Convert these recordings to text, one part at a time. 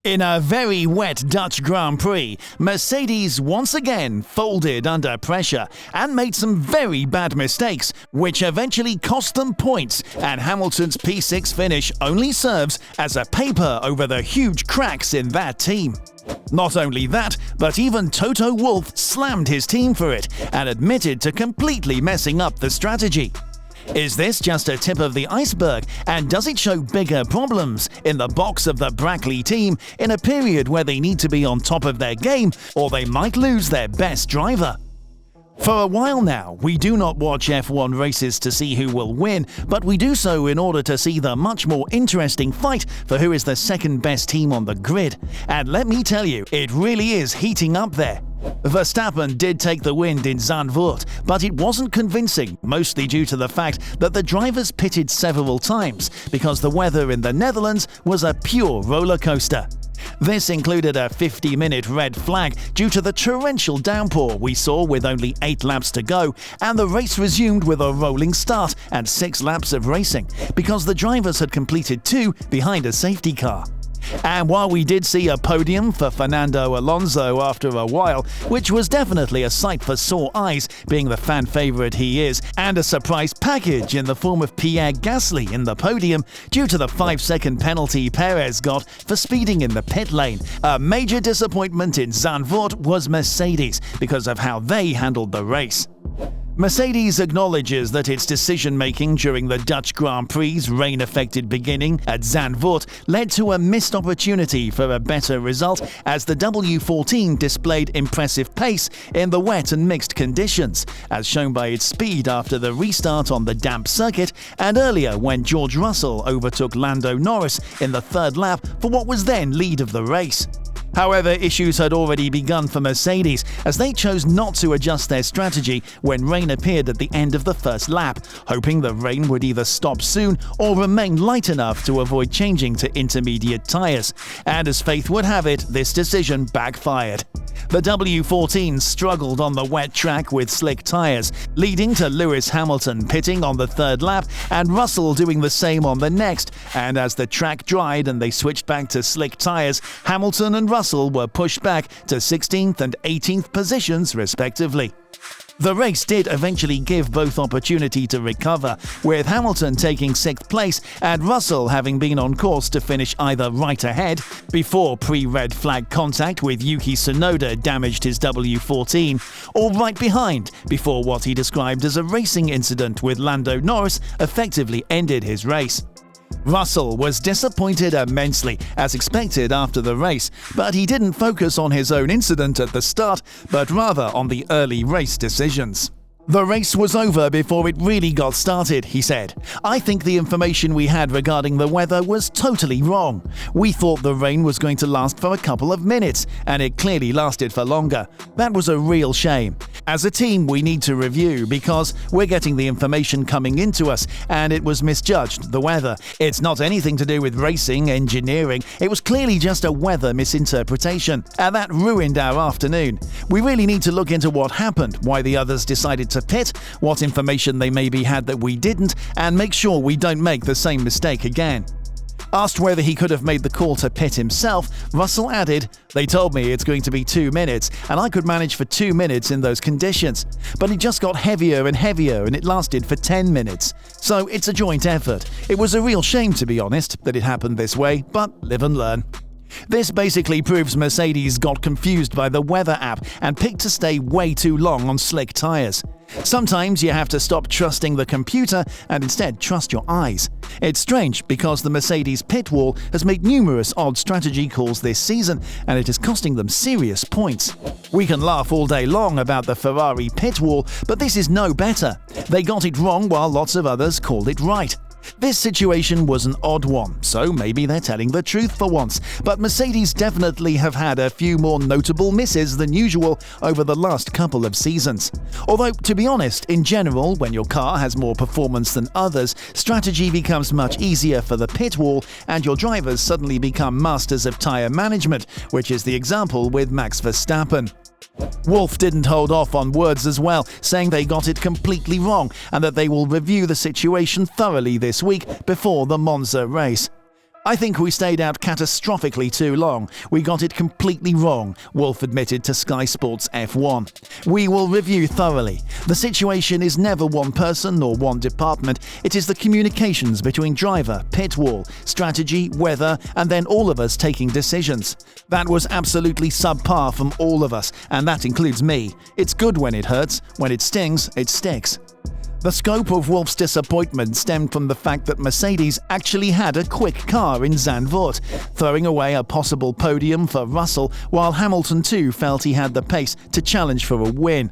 In a very wet Dutch Grand Prix, Mercedes once again folded under pressure and made some very bad mistakes, which eventually cost them points, and Hamilton's P6 finish only serves as a paper over the huge cracks in that team. Not only that, but even Toto Wolff slammed his team for it and admitted to completely messing up the strategy. Is this just a tip of the iceberg, and does it show bigger problems in the box of the Brackley team in a period where they need to be on top of their game, or they might lose their best driver? For a while now, we do not watch F1 races to see who will win, but we do so in order to see the much more interesting fight for who is the second best team on the grid. And let me tell you, it really is heating up there. Verstappen did take the wind in Zandvoort, but it wasn't convincing, mostly due to the fact that the drivers pitted several times because the weather in the Netherlands was a pure roller coaster. This included a 50-minute red flag due to the torrential downpour we saw with only 8 laps to go, and the race resumed with a rolling start and 6 laps of racing because the drivers had completed 2 behind a safety car. And while we did see a podium for Fernando Alonso after a while, which was definitely a sight for sore eyes being the fan favourite he is, and a surprise package in the form of Pierre Gasly in the podium due to the 5-second penalty Perez got for speeding in the pit lane, a major disappointment in Zandvoort was Mercedes because of how they handled the race. Mercedes acknowledges that its decision-making during the Dutch Grand Prix's rain-affected beginning at Zandvoort led to a missed opportunity for a better result, as the W14 displayed impressive pace in the wet and mixed conditions, as shown by its speed after the restart on the damp circuit and earlier when George Russell overtook Lando Norris in the 3rd lap for what was then lead of the race. However, issues had already begun for Mercedes as they chose not to adjust their strategy when rain appeared at the end of the 1st lap, hoping the rain would either stop soon or remain light enough to avoid changing to intermediate tyres. And as fate would have it, this decision backfired. The W14 struggled on the wet track with slick tyres, leading to Lewis Hamilton pitting on the 3rd lap and Russell doing the same on the next, and as the track dried and they switched back to slick tyres, Hamilton and Russell were pushed back to 16th and 18th positions respectively. The race did eventually give both opportunity to recover, with Hamilton taking 6th place and Russell having been on course to finish either right ahead before pre-red flag contact with Yuki Tsunoda damaged his W14, or right behind before what he described as a racing incident with Lando Norris effectively ended his race. Russell was disappointed immensely, as expected after the race, but he didn't focus on his own incident at the start, but rather on the early race decisions. "The race was over before it really got started," he said. "I think the information we had regarding the weather was totally wrong. We thought the rain was going to last for a couple of minutes, and it clearly lasted for longer. That was a real shame. As a team, we need to review because we're getting the information coming into us, and it was misjudged, the weather. It's not anything to do with racing, engineering. It was clearly just a weather misinterpretation, and that ruined our afternoon. We really need to look into what happened, why the others decided to pit, what information they maybe had that we didn't, and make sure we don't make the same mistake again." Asked whether he could have made the call to pit himself, Russell added, "They told me it's going to be 2 minutes, and I could manage for 2 minutes in those conditions. But it just got heavier and heavier, and it lasted for 10 minutes. So it's a joint effort. It was a real shame, to be honest, that it happened this way, but live and learn." This basically proves Mercedes got confused by the weather app and picked to stay way too long on slick tyres. Sometimes you have to stop trusting the computer and instead trust your eyes. It's strange because the Mercedes pit wall has made numerous odd strategy calls this season, and it is costing them serious points. We can laugh all day long about the Ferrari pit wall, but this is no better. They got it wrong while lots of others called it right. This situation was an odd one, so maybe they're telling the truth for once, but Mercedes definitely have had a few more notable misses than usual over the last couple of seasons. Although, to be honest, in general, when your car has more performance than others, strategy becomes much easier for the pit wall, and your drivers suddenly become masters of tyre management, which is the example with Max Verstappen. Wolff didn't hold off on words as well, saying they got it completely wrong and that they will review the situation thoroughly this week before the Monza race. "I think we stayed out catastrophically too long. We got it completely wrong," Wolff admitted to Sky Sports F1. "We will review thoroughly. The situation is never one person or one department. It is the communications between driver, pit wall, strategy, weather, and then all of us taking decisions. That was absolutely subpar from all of us, and that includes me. It's good when it hurts. When it stings, it sticks." The scope of Wolff's disappointment stemmed from the fact that Mercedes actually had a quick car in Zandvoort, throwing away a possible podium for Russell, while Hamilton too felt he had the pace to challenge for a win.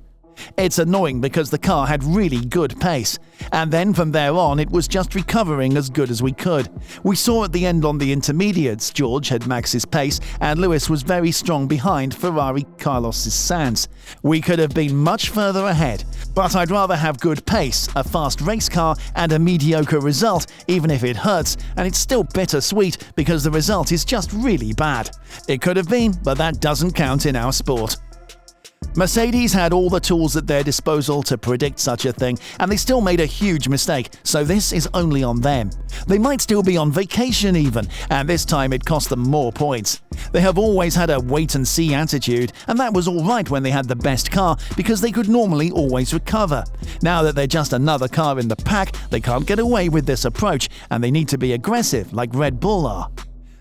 It's annoying because the car had really good pace, and then from there on it was just recovering as good as we could. We saw at the end on the intermediates George had Max's pace and Lewis was very strong behind Ferrari Carlos's Sainz. We could have been much further ahead, but I'd rather have good pace, a fast race car and a mediocre result, even if it hurts, and it's still bittersweet because the result is just really bad. It could have been, but that doesn't count in our sport. Mercedes had all the tools at their disposal to predict such a thing, and they still made a huge mistake, so this is only on them. They might still be on vacation even, and this time it cost them more points. They have always had a wait-and-see attitude, and that was alright when they had the best car, because they could normally always recover. Now that they're just another car in the pack, they can't get away with this approach, and they need to be aggressive like Red Bull are.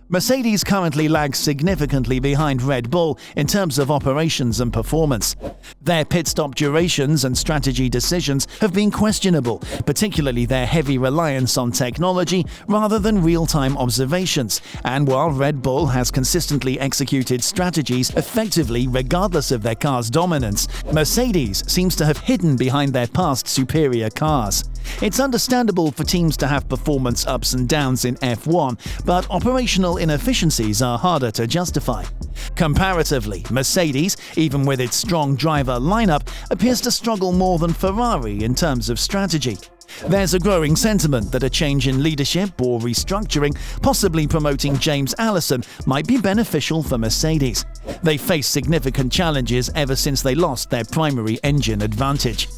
Mercedes currently lags significantly behind Red Bull in terms of operations and performance. Their pit stop durations and strategy decisions have been questionable, particularly their heavy reliance on technology rather than real-time observations. And while Red Bull has consistently executed strategies effectively regardless of their car's dominance, Mercedes seems to have hidden behind their past superior cars. It's understandable for teams to have performance ups and downs in F1, but operational inefficiencies are harder to justify. Comparatively, Mercedes, even with its strong driver lineup, appears to struggle more than Ferrari in terms of strategy. There's a growing sentiment that a change in leadership or restructuring, possibly promoting James Allison, might be beneficial for Mercedes. They face significant challenges ever since they lost their primary engine advantage.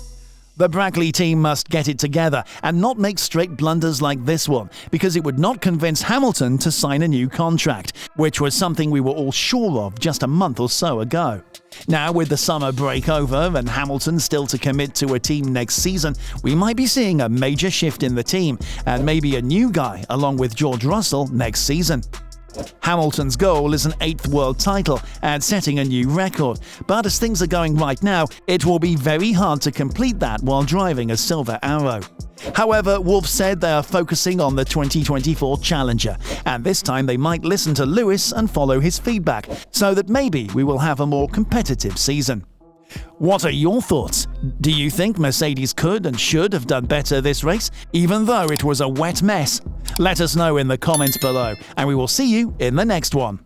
The Brackley team must get it together and not make straight blunders like this one, because it would not convince Hamilton to sign a new contract, which was something we were all sure of just a month or so ago. Now, with the summer break over and Hamilton still to commit to a team next season, we might be seeing a major shift in the team and maybe a new guy along with George Russell next season. Hamilton's goal is an 8th world title and setting a new record, but as things are going right now, it will be very hard to complete that while driving a Silver Arrow. However, Wolff said they are focusing on the 2024 Challenger, and this time they might listen to Lewis and follow his feedback, so that maybe we will have a more competitive season. What are your thoughts? Do you think Mercedes could and should have done better this race, even though it was a wet mess? Let us know in the comments below, and we will see you in the next one.